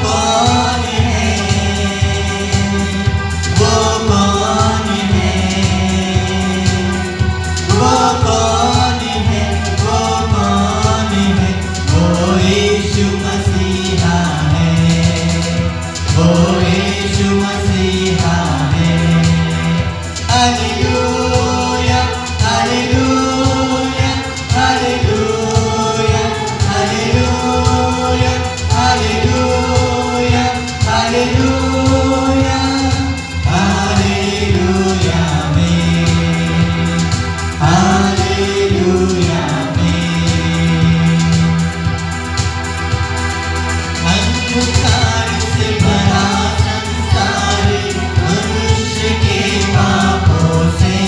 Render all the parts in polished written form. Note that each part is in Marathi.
कौन है, वो कौन है, वो कौन है, वो कौन है, वो यीशु मसीहा है, वो यीशु मसीहा है। Hallelujah hallelujah hallelujah hallelujah hallelujah hallelujah hallelujah में, हालेलुया में। अंधकार से भरा संसार मनुष्य के पापों से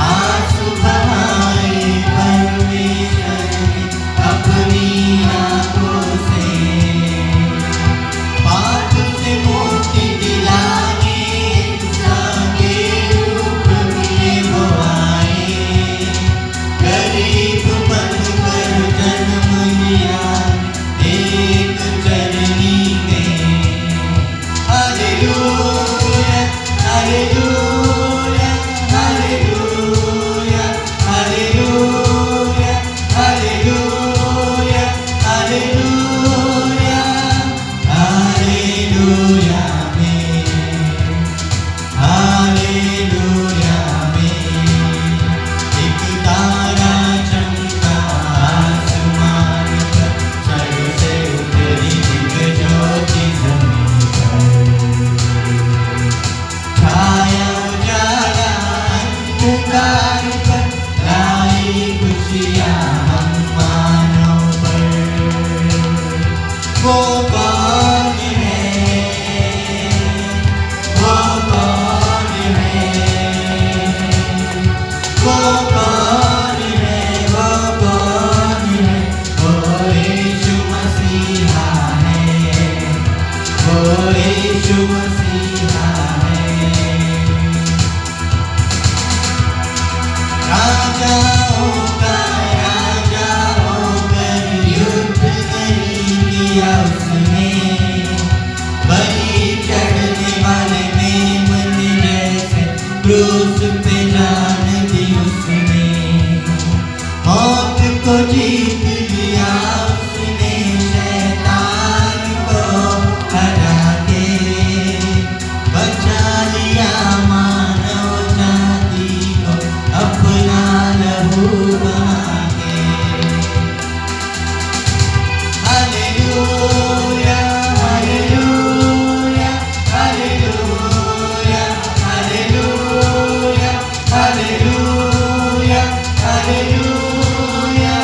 आंसू बहाए परमेश्वर ने अपनी आंखों से। पाप से मुक्ति दिलाने इंसान के रूप में वो आए, गरीब बनकर जन्म लिया एक चरनी में। Hallelujah hallelujah hallelujah hallelujah hallelujah hallelujah hallelujah में, हालेलुया में। एक तारा चमका आसमान पर, स्वर्ग से उतरी एक ज्योति जमीन पर। छाया उजाला अंधकार पर, लाई खुशियाँ हम मानव पर। वो कौन है, वो कौन है, वो कौन है, वो कौन है, वो यीशु मसीहा है, वो यीशु मसीहा है। राजाओं का राजा होकर युद्ध नहीं किया उसने, बलि चढ़ने वाले मेमन जैसे क्रूस पे जान दी उसने। मौत को जीत लिया उसने, शैतान को हरा के बचा लिया मानव जाति को अपना लहू बहा के। Hallelujah hallelujah hallelujah hallelujah hallelujah hallelujah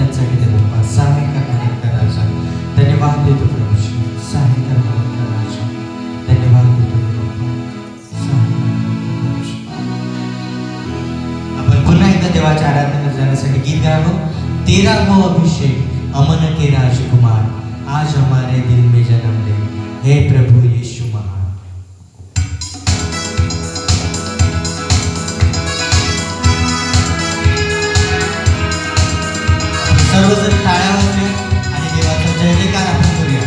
मदतसाठी दे बाप्पा, सहाय्य कर मदत कर राजा. धन्यवाद देतो प्रभू श्री, सहाय्य कर मदत कर राजा. धन्यवाद देतो बाप्पा, सहाय्य कर प्रभू श्री. आपण पुन्हा एकदा देवाच्या आराधना करण्यासाठी गीत गावं. तेरा हो अभिषेक अमन के राजकुमार, आज हमारे दिल में जन्म ले, हे प्रभु यीशु महान. सर्वजण टाळ्या वाजूया आणि देवाचा जय जयकार आपण करूया.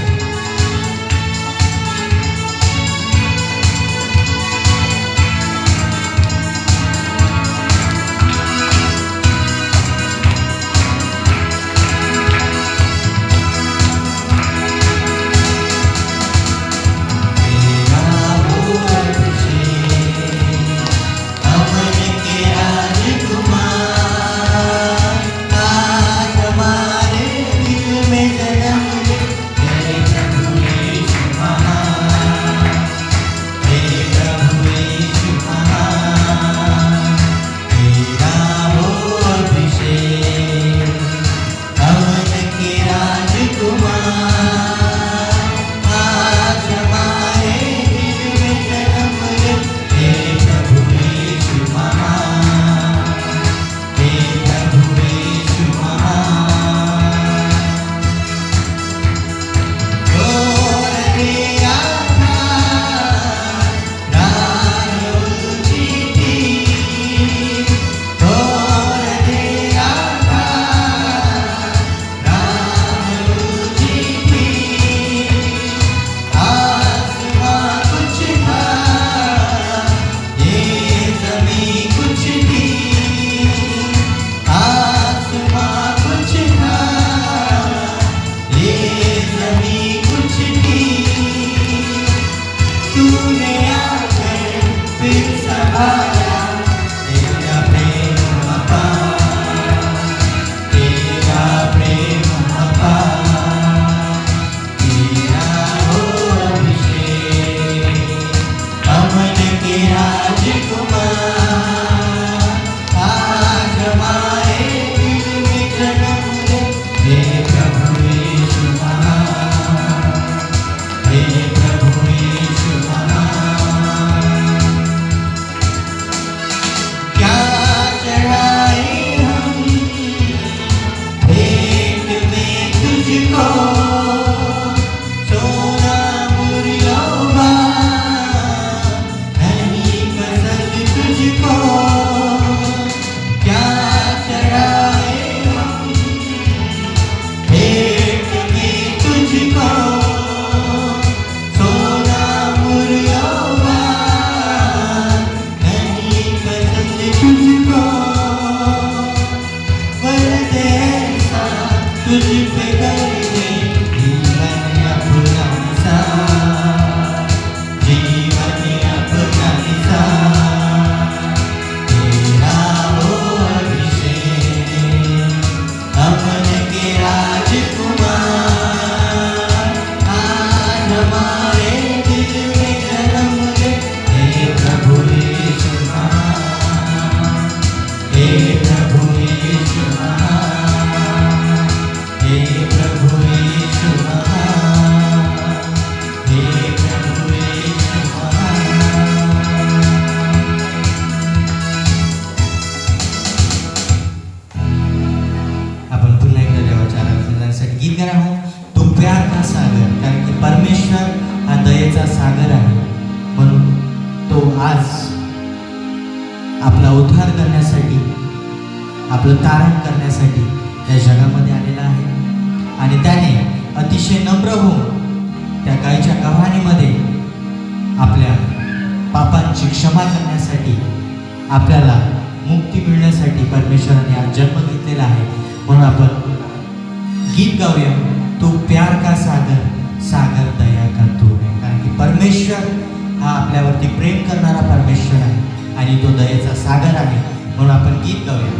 सागर आहे, म्हणून तो आज आपला उद्धार करण्यासाठी, आपलं तारण करण्यासाठी त्या जगामध्ये आलेला आहे. आणि त्याने अतिशय नम्र होऊन त्या गायीच्या गव्हाणीमध्ये आपल्या पापांची क्षमा करण्यासाठी, आपल्याला मुक्ती मिळण्यासाठी परमेश्वराने आज जन्म घेतलेला आहे. म्हणून आपण गीत गाऊया, तू प्यार का सागर, सागर दया का तू है. कारण की परमेश्वर हा आपल्यावरती प्रेम करणारा परमेश्वर आहे आणि तो दयेचा सागर आहे. म्हणून आपण गीत गाऊया.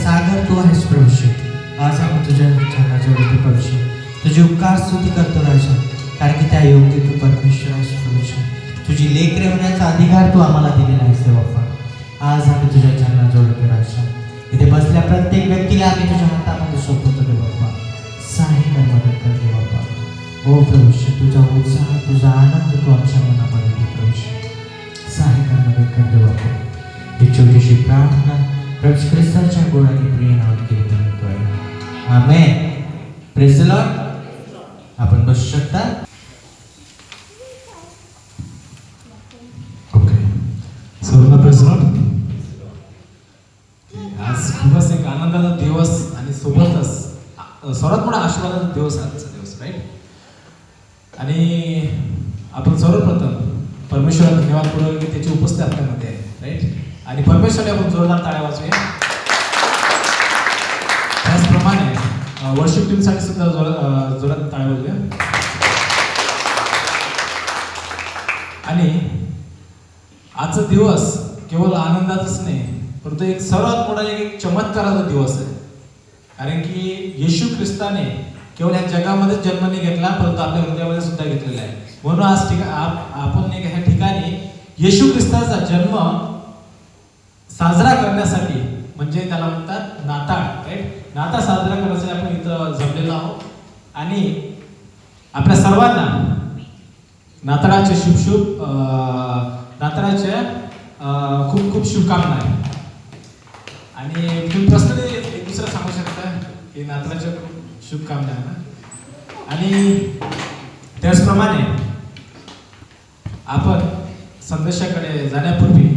सागर तू आहेस प्रभू. आज आम्ही तुझ्या चरणाजवळ येतो प्रभू. तुझी उपकार स्तुती करतो राजा, कारण की त्या योग्य तू परमेश्वर आहेस प्रभू. तुझी लेकरे होण्याचा अधिकार तू आम्हाला दिलेला आहेस बाप्पा. आज आम्ही तुझ्या चरणाजवळ येतो राजा. इथे बसल्या प्रत्येक व्यक्तीला आम्ही तुझ्या हातामध्ये सोपवतो रे बाप्पा. सहाय्य कर, मदत कर रे बाप्पा. हो प्रभू, तुझा उत्साह, तुझा आनंद तू आमच्या मनामध्ये दे प्रभू. सहाय्य कर, मदत कर रे बाप्पा. ही छोटीशी प्रार्थना प्रभू ख्रिस्ताच्या गोडाने प्रिय नावात केली म्हणतोय. आमेन. Praise the lord. आपण बसू शकता. ओके, सर्वांना प्रेज द लॉर्ड. आज खूपच एक आनंदाचा दिवस आणि सोबतच सर्वात मोठा आशीर्वादाचा दिवस आजचा दिवस, राईट. आणि आपण सर्वप्रथम परमेश्वराला धन्यवाद करू की त्याची उपस्थिती आपल्यामध्ये आहे, राईट. आणि परमेश्वराला आपण जोरदार टाळ्या वाजवूया. त्याचप्रमाणे वर्शिप टीमसाठी सुद्धा जोरात टाळ्या वाजवूया. आणि आजचा दिवस केवळ आनंदाचाच नाही, परंतु एक सर्वात मोठा एक चमत्काराचा दिवस आहे. कारण की येशू ख्रिस्ताने केवळ या जगामध्येच जन्म नाही घेतला, परंतु आपल्या हृदयामध्ये सुद्धा घेतलेला आहे. म्हणून आज आपण ह्या ठिकाणी येशू ख्रिस्ताचा जन्म साजरा करण्यासाठी, म्हणजे त्याला म्हणतात नाताळ, राईट. नाताळ साजरा करण्यासाठी आपण इथं जमलेलो आहोत. आणि आपल्या सर्वांना नाताळाच्या नाताळाच्या खूप खूप शुभकामना आहे. आणि तुम्ही पर्सनली एक दुसरं सांगू शकता की नाताळाच्या खूप शुभकामना आहे ना. आणि त्याचप्रमाणे आपण संदेशाकडे जाण्यापूर्वी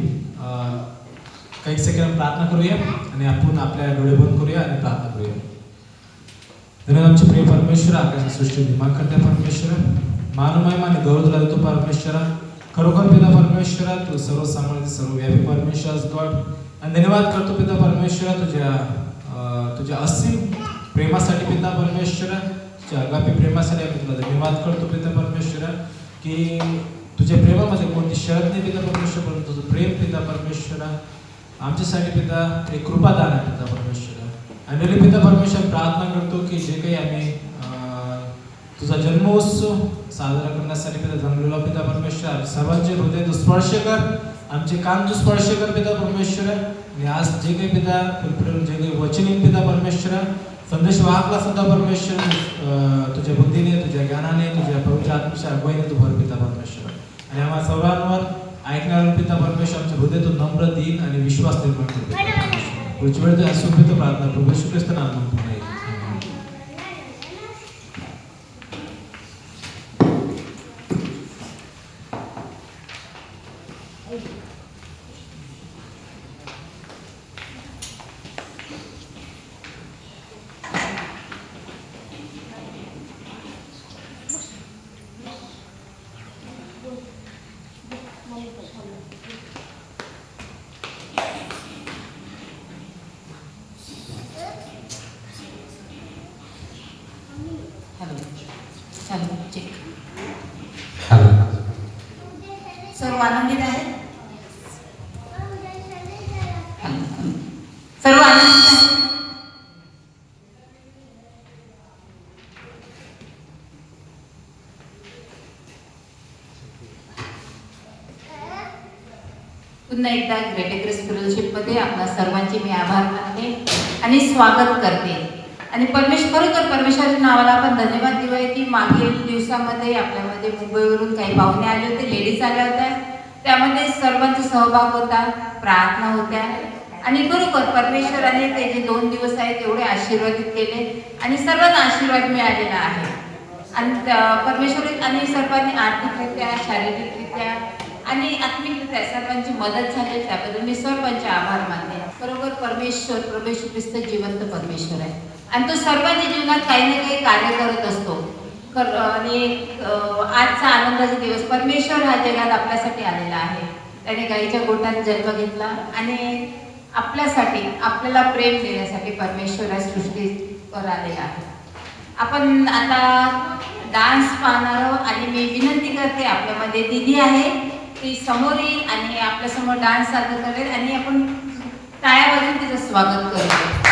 काही सेकंद प्रार्थना करूया आणि आपण आपल्या डोळे बंद करूया आणि प्रार्थना करूया. धन्यवाद आमचे प्रिय परमेश्वर, आकाश सृष्टी निर्माण करता परमेश्वर, मानवमय आणि गौरव तुला देतो परमेश्वरा. खरोखर पिता परमेश्वरा, तू सर्व सांभाळते, सर्वव्यापी परमेश्वर गॉड. आणि धन्यवाद करतो पिता परमेश्वरा तुझ्या असीम प्रेमासाठी पिता परमेश्वरा, तुझ्या अगापी प्रेमासाठी आम्ही तुला धन्यवाद करतो पिता परमेश्वरा की तुझ्या प्रेमामध्ये कोणती शरत नाही पिता परमेश्वर, परंतु तुझं प्रेम पिता परमेश्वरा आमच्यासाठी पिता एक कृपादान आहे पिता परमेश्वरा. आणि पिता परमेश्वर प्रार्थना करतो की जे काही आम्ही तुझा जन्मोत्सव साजरा करण्यासाठी पिता जमलेलो पिता परमेश्वर, सर्वांचे हृदय तू स्पर्श कर, आमचे कान तू स्पर्श कर पिता परमेश्वर. आणि आज जे काही पिता जे काही वचन पिता परमेश्वर, संदेश वाहकला सुद्धा परमेश्वर तुझ्या बुद्धीने, तुझ्या ज्ञानाने, तुझ्या पवित्र आत्म्याच्या अगुवाईने तू भर पिता परमेश्वर. आणि आम्हाला सर्वांवर ऐकणाऱ्या पिता परमेश्वर आमच्या हृदय तू नम्र, दीन आणि विश्वास निर्माण करतो. पुढची वेळ तुझ्या सुपित प्रार्थना प्रभू येशू ख्रिस्त नामात पुन्हा येईल. सर्व आनंदित आहे, सर्व आनंदित आहे. पुन्हा एकदा ग्रेट ग्रेस फेलोशिपमध्ये आपल्या सर्वांचे मी आभार मानते आणि स्वागत करते. आणि खरोखर परमेश्वराच्या नावाला आपण धन्यवाद देऊया की मागील दिवसामध्ये आपल्यामध्ये मुंबईवरून काही पाहुणे आले होते, लेडीज आल्या होत्या, त्यामध्ये सर्वांचा सहभाग होता, प्रार्थना होत्या. आणि खरोखर परमेश्वराने ते जे 2 दिवस आहेत तेवढे आशीर्वादित केले आणि सर्वांना आशीर्वाद मिळालेला आहे. आणि परमेश्वर आणि सर्वांनी आर्थिकरित्या, शारीरिकरित्या आणि आत्मिकरित्या सर्वांची मदत झाली, त्याबद्दल मी सर्वांचे आभार मानते. बरोबर, परमेश्वर प्रभू येशू ख्रिस्त जिवंत परमेश्वर आहे आणि तो सर्वांच्या जीवनात काही ना काही कार्य करत असतो. आणि आजचा आनंदाचा दिवस, परमेश्वर हा जगात आपल्यासाठी आलेला आहे. त्याने गाईच्या गोठ्यात जन्म घेतला आणि आपल्यासाठी, आपल्याला प्रेम देण्यासाठी परमेश्वर या सृष्टीवर आलेला आहे. आपण आता डान्स पाहणार आहोत आणि मी विनंती करते, आपल्यामध्ये दीदी आहे ती समोर येईल आणि आपल्यासमोर डान्स सादर करेल आणि आपण टाळ्या वाजवून तिचं स्वागत करूया.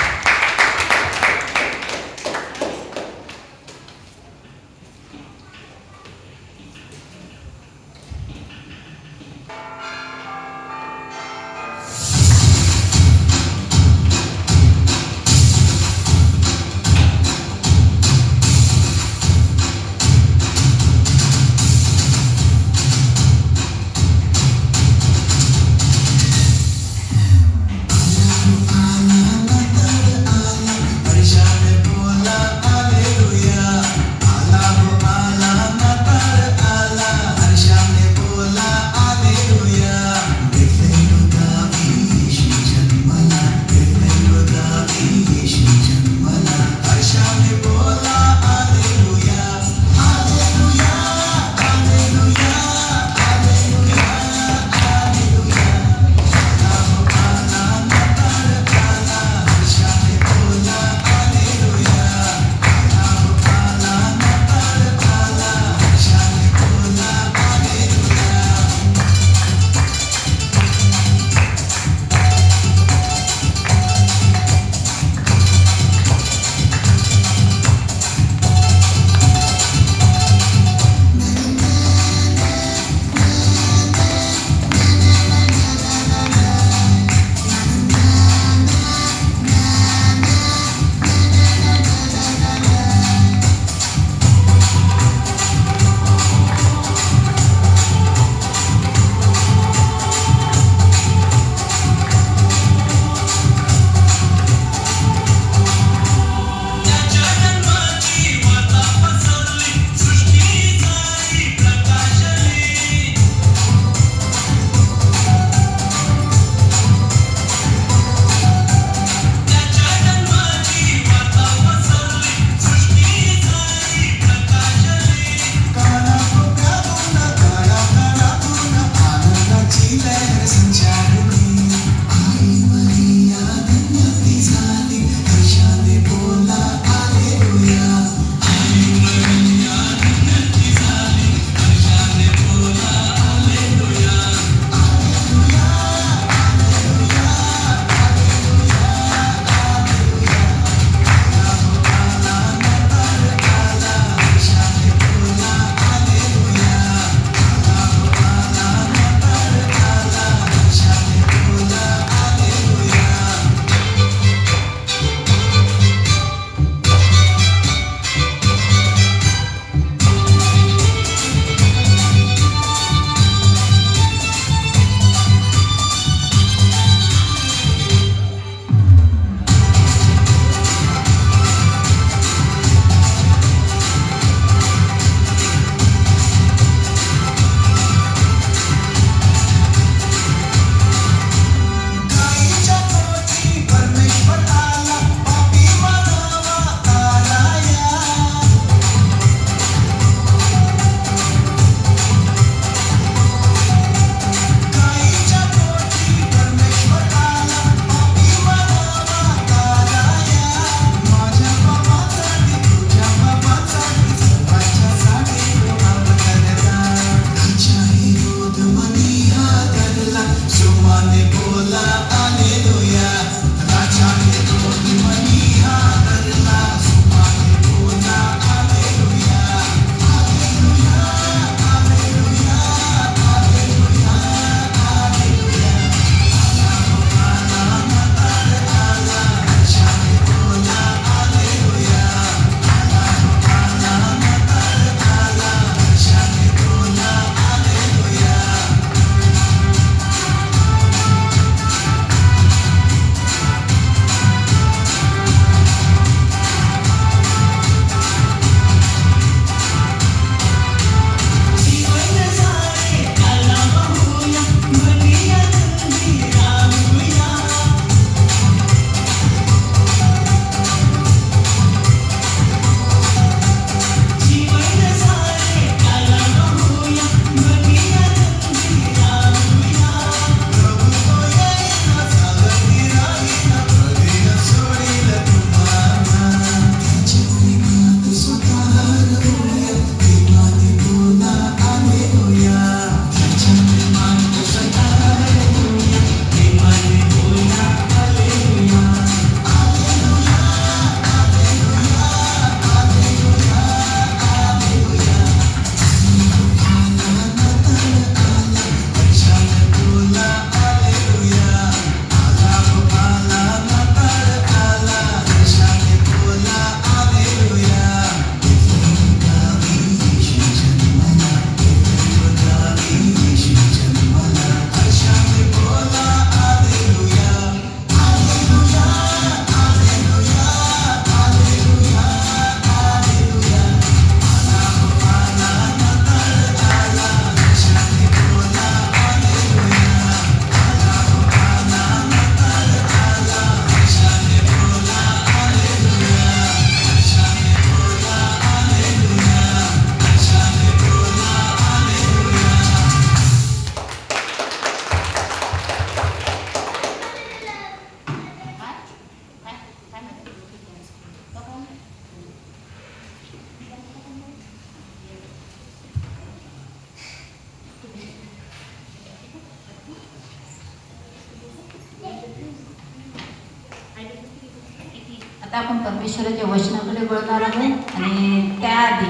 आता आपण परमेश्वराच्या वचनाकडे वळणार आहोत आणि त्याआधी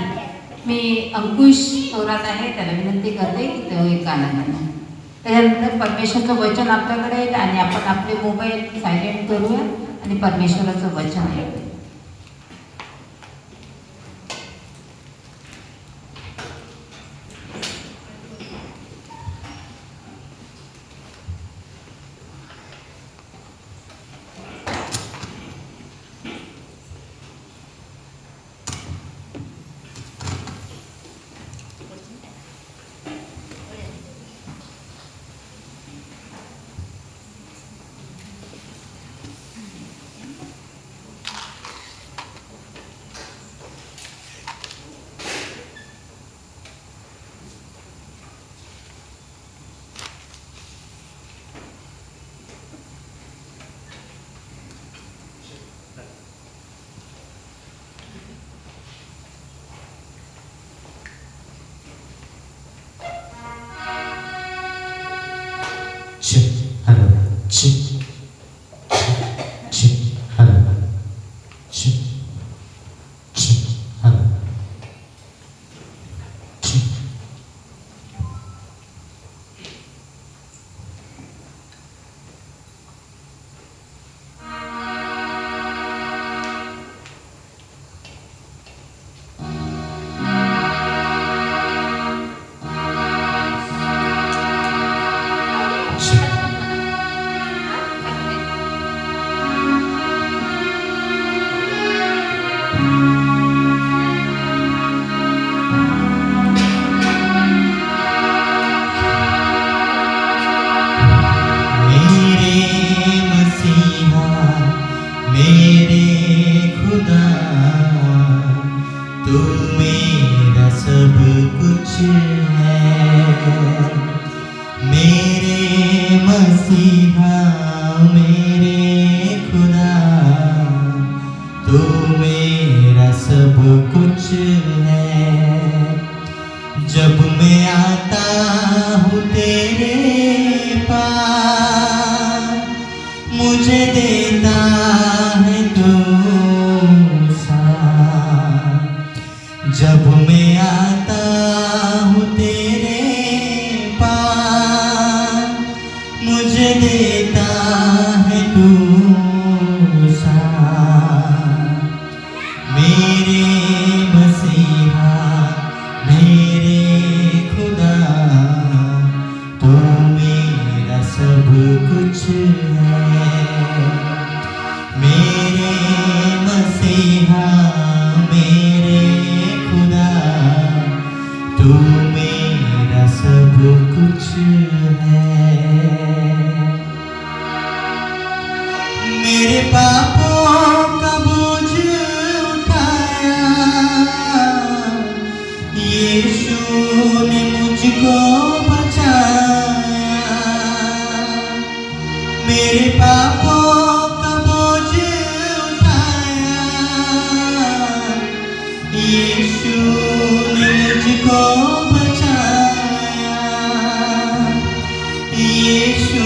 मी अंकुश थोरात आहे त्याला विनंती करते की तो एक गाणं म्हणा. त्याच्यानंतर परमेश्वराचं वचन आपल्याकडे आहे आणि आपण आपले मोबाईल सायलेंट करूया आणि परमेश्वराचं वचन ऐकूया. Hello. Hello. Hello. मेरे खुदा तू मेरा सब कुछ है, मेरे मसीहा मेरे खुदा तू मेरा सब कुछ है। जब मैं आता हूँ तेरे पास मुझे देता है तू साथ। जब मैं आता हूँ तेरे पास मुझे देता है तू साथ। मेरे मसीहा मेरे खुदा तू मेरा सब कुछ है, मेरे मसीहा मेरे खुदा तू मेरा सब कुछ है। मेरे पापों का बोझ उठाया यीशु ने मुझको बचाया। मेरे पापों का बोझ उठाया यीशु ने मुझको बचाया। यीशु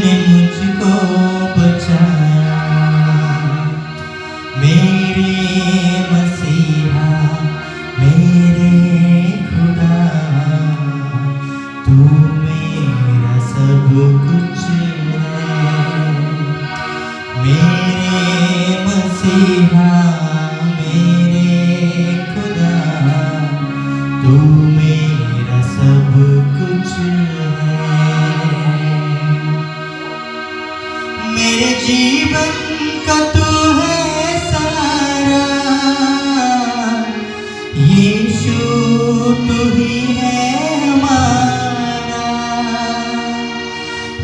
ने मुझको बचाया। मेरे मसीहा मेरे खुदा तू मेरा सब कुछ है, मेरे मसीहा मेरे खुदा तू मेरा सब कुछ है। मेरे जीवन का तू है सहारा यीशु तू ही है हमारा।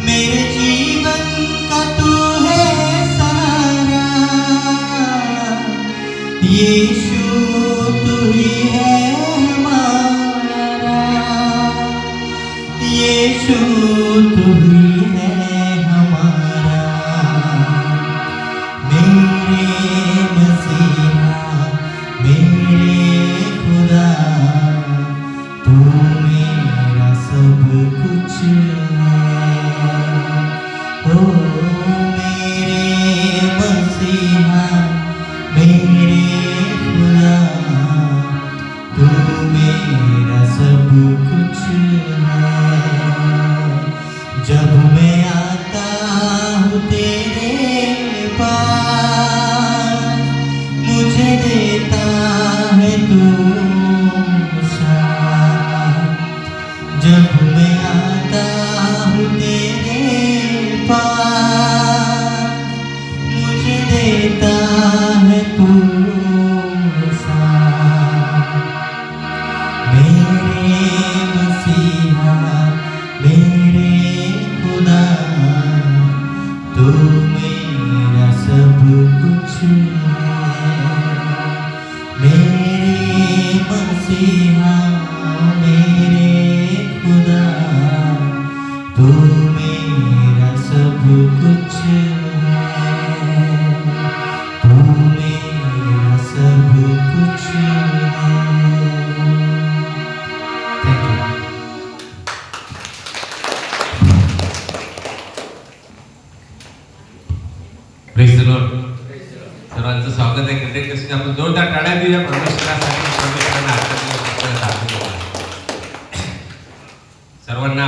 मेरे जीवन का तू है सहारा यीशु तू ही है हमारा। यीशु तू ही है हमारा। मेरे मसीहा मेरे खुदा तू मेरा सब कुछ है। ओ मेरे सर्वांचं स्वागत आहे ग्रेटेस्ट. आपण जोरदार टाळ्या देऊया परमेश्वरासाठी. परमेश्वराने आजचा दिवस आपल्याला दाखवला आहे. सर्वांना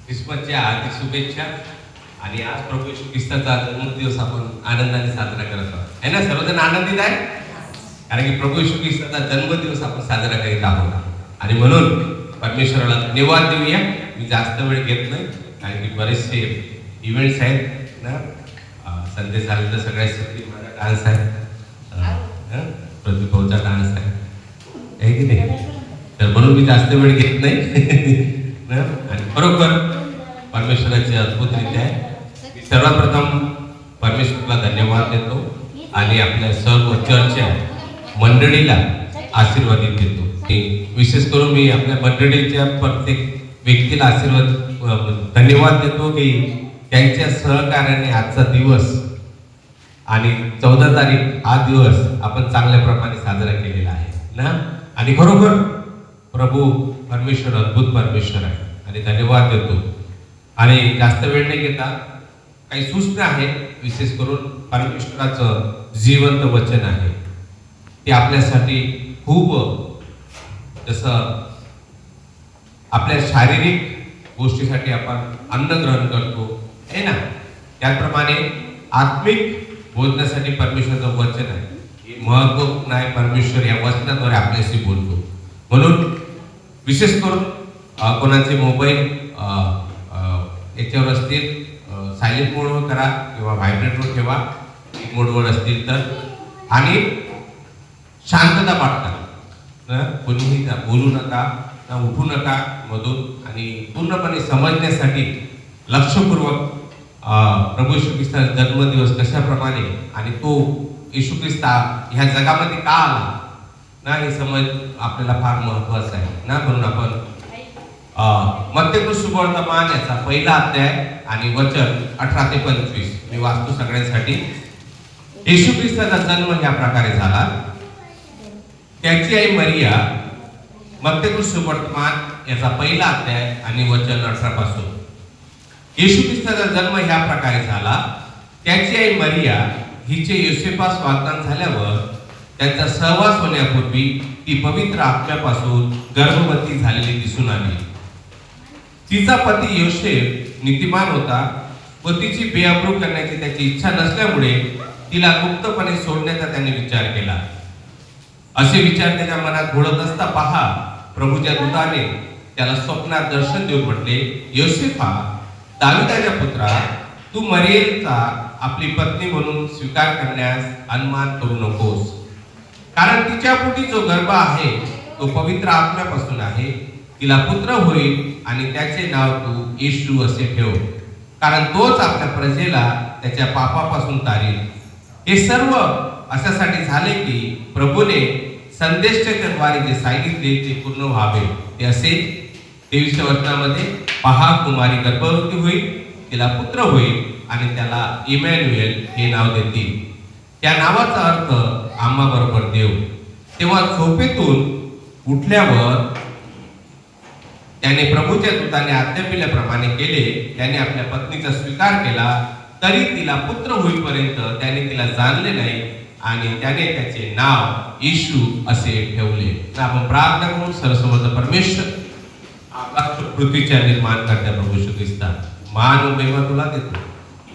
ख्रिसमसच्या हार्दिक शुभेच्छा. आणि आज प्रभू येशू ख्रिस्ताचा जन्मदिवस आपण आनंदाने साजरा करत आहोत, है ना? सर्वजण आनंदित आहे, कारण की प्रभू येशू ख्रिस्ताचा जन्मदिवस आपण साजरा करीत आहोत. आणि म्हणून परमेश्वराला धन्यवाद देऊया. मी जास्त वेळ घेत नाही, कारण की बरेचसे इव्हेंट्स आहेत ना. संदेश झाले तर सगळ्या माझा डान्स आहे, प्रतिभाचा डान्स आहे की नाही, तर म्हणून मी जास्त वेळ घेत नाही. आणि बरोबर परमेश्वराची अद्भुतरित्या आहे. मी सर्वप्रथम परमेश्वराला धन्यवाद देतो आणि आपल्या सर्व चर्चच्या मंडळीला आशीर्वादित देतो. विशेष करून मी आपल्या मंडळीच्या प्रत्येक व्यक्तीला धन्यवाद देतो की त्यांच्या सहकार्याने आजचा दिवस आणि 14 तारीख हा दिवस आपण चांगल्या प्रमाणे साजरा केलेला आहे ना. आणि खरोखर प्रभू परमेश्वर अद्भुत परमेश्वर आहे आणि धन्यवाद देतो. आणि जास्त वेळ नाही घेता काही सूचना आहे. विशेष करून परमेश्वराचं जिवंत वचन आहे, ते आपल्यासाठी खूप, जसं आपल्या शारीरिक गोष्टीसाठी आपण अन्न ग्रहण करतो है ना, त्याप्रमाणे आत्मिक बोलण्यासाठी परमेश्वराचं वचन आहे. हे महत्व नाही, परमेश्वर या वचनाद्वारे आपल्याशी बोलतो. म्हणून विशेष करून कोणाचे मोबाईल याच्यावर असतील सायलेंट मोडवर करा किंवा व्हायब्रेटवर ठेवा, मोडवर असतील तर. आणि शांतता पाळता, कोणीही बोलू नका, उठू नका मधून. आणि पूर्णपणे समजण्यासाठी लक्षपूर्वक प्रभू येशू ख्रिस्ताचा जन्मदिवस कशाप्रमाणे आणि तो येशू ख्रिस्त ह्या जगामध्ये का आला ना, हे समज आपल्याला फार महत्वाचं आहे ना. म्हणून आपण मत्तेय सुवर्तमान याचा पहिला अध्याय आणि वचन 18 ते 25 मी वाचतो सगळ्यांसाठी. येशू ख्रिस्ताचा जन्म ह्या प्रकारे झाला. त्याची आई मरिया, मत्तेय सुवर्तमान याचा पहिला अध्याय आणि वचन 18 पासून. येशू ख्रिस्ताचा जन्म ह्या प्रकारे झाला. त्याची आई मरिया हिचे योसेफास वागदान झाल्यावर त्यांचा सहवास होण्यापूर्वी ती पवित्र आत्म्यापासून गर्भवती झालेली दिसून आली. तिचा पती योसेफ नीतिमान होता व तिची बेअब्रू करण्याची त्याची इच्छा नसल्यामुळे तिला गुप्तपणे सोडण्याचा त्याने विचार केला. असे विचार त्याच्या मनात घोळत असता पहा, प्रभूच्या दूताने त्याला स्वप्नात दर्शन देऊन म्हटले, योसेफा, दाविदाच्या पुत्रा, तू मरियेचा आपली पत्नी म्हणून स्वीकार करण्यास अनमान करू नकोस, कारण तिच्या पोटी जो गर्भ आहे तो पवित्र आत्म्यापासून आहे. तिला पुत्र होईल आणि त्याचे नाव तू येशू असे ठेव, कारण तोच आपल्या प्रजेला त्याच्या पापापासून तारील. हे सर्व अशासाठी झाले की प्रभूने संदेशाच्या द्वारे जे सांगितले ते पूर्ण व्हावे. ते असे 23व्या वचनामध्ये, पहा, कुमारी गर्भवती होईल, तिला पुत्र होईल आणि त्याला इमॅन्युएल हे नाव देतील. त्या नावाचा अर्थ आम्हा बरोबर देव. तेव्हा झोपेतून उठल्यावर त्याने प्रभूच्या दूताने आज्ञापिल्याप्रमाणे केले. त्याने आपल्या पत्नीचा स्वीकार केला, तरी तिला पुत्र होईपर्यंत त्याने तिला जाणले नाही आणि त्याने त्याचे नाव येशू असे ठेवले. आपण प्रार्थना करून सर्वसमर्थ परमेश्वर, आकाश पृथ्वीच्या निर्माण करत्या प्रभू येशू ख्रिस्ता, मान व महिमा तुला देतो.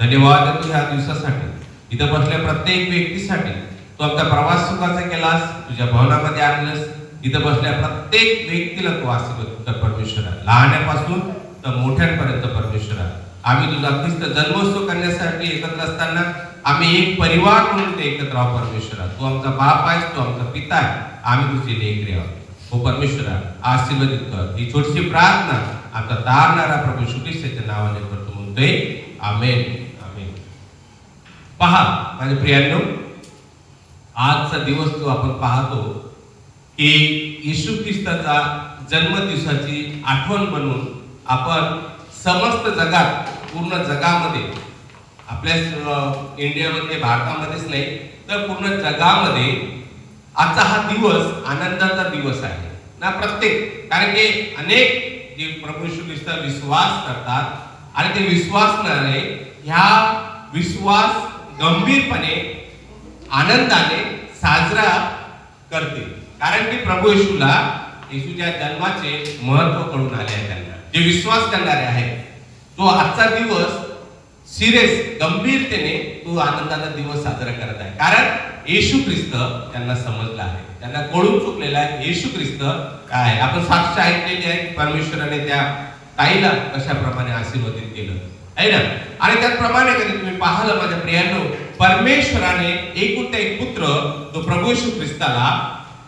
धन्यवाद देतो ह्या दिवसासाठी, इथं बसल्या प्रत्येक व्यक्तीसाठी. तू आमचा प्रवास सुखाचा केलास, तुझ्या भवनामध्ये आणलंस. इथं बसल्या प्रत्येक व्यक्तीला तू आशीर्वाद कर परमेश्वरा, लहानापासून तर मोठ्यांपर्यंत परमेश्वरा. आम्ही तुझा ख्रिस्त जन्मोत्सव करण्यासाठी एकत्र असताना आम्ही एक परिवार म्हणून ते एकत्र आहोत परमेश्वरा. तू आमचा बाप आहेस, तू आमचा पिता आहे, आम्ही तुझे लेकरे आहोत. हो परमेश्वरा, आशीर्वादित कर. ही छोटीशी प्रार्थना आमचा तारणारा प्रभू येशू ख्रिस्ताच्या नावाने करतो म्हणतोय, आमेन, आमेन. पहा माझ्या प्रियांनो, आजचा दिवस जो आपण पाहतो की येशू ख्रिस्ताचा जन्मदिवसाची आठवण म्हणून आपण समस्त जगात, पूर्ण जगामध्ये, आपल्या इंडियामध्ये, भारतामध्येच नाही तर पूर्ण जगामध्ये आजचा हा दिवस आनंदाचा दिवस आहे ना. प्रत्येक, कारण की अनेक जे प्रभू येशू ख्रिस्तावर विश्वास करतात आणि ते विश्वासणारे ह्या विश्वास गंभीरपणे आनंदाने साजरा करते, कारण की प्रभू येशूच्या जन्माचे महत्व कळून आले आहे त्यांना. जे विश्वास करणारे आहेत, तो आजचा दिवस सिरियस गंभीरतेने तो आनंदाचा दिवस साजरा करत आहे, कारण येशू ख्रिस्त त्यांना समजला आहे, त्यांना कळून चुकलेला आहे येशू ख्रिस्त काय आहे. आपण साक्ष ऐकलेली आहे, परमेश्वराने त्या ताईला कशाप्रमाणे आशीर्वादित केलं आहे ना. आणि त्याचप्रमाणे कधी तुम्ही पाहिलं माझ्या प्रियांनो, परमेश्वराने एकुलता एक पुत्र तो प्रभू येशू ख्रिस्ताला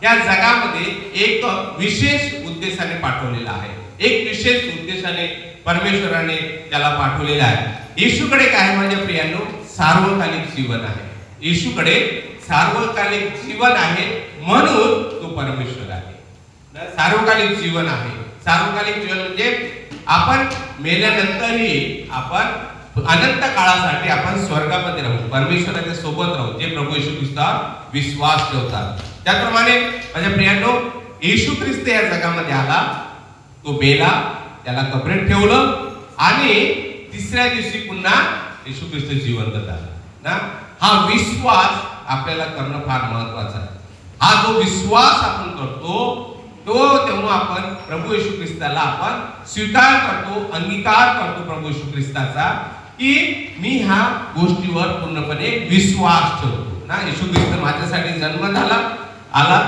या जगामध्ये एक विशेष उद्देशाने पाठवलेला आहे. एक विशेष उद्देशाने परमेश्वराने त्याला पाठवलेला आहे. येशूकडे काय माझ्या प्रियांनो, सार्वकालिक जीवन आहे. येशूकडे सार्वकालिक जीवन आहे, म्हणून तो परमेश्वर आहे. सार्वकालिक जीवन आहे. सार्वकालिक जीवन म्हणजे आपण मेल्यानंतरही आपण अनंत काळासाठी आपण स्वर्गामध्ये राहू, परमेश्वराच्या सोबत राहू, जे प्रभू येशू ख्रिस्तावर विश्वास ठेवतात. त्याचप्रमाणे माझ्या प्रियांनो, येशू ख्रिस्त या जगामध्ये आला, तो मेला, त्याला कबरेत ठेवलं आणि तिसऱ्या दिवशी पुन्हा येशू ख्रिस्त जिवंत झाला ना. हा विश्वास आपल्याला करणं फार महत्वाचं आहे. हा जो विश्वास आपण करतो तो तेव्हा आपण प्रभू येशू ख्रिस्ताला आपण स्वीकार करतो, अंगीकार करतो प्रभू येशू ख्रिस्ताचा, की मी ह्या गोष्टीवर पूर्णपणे विश्वास ठेवतो ना. येशू ख्रिस्त माझ्यासाठी जन्म झाला, आला,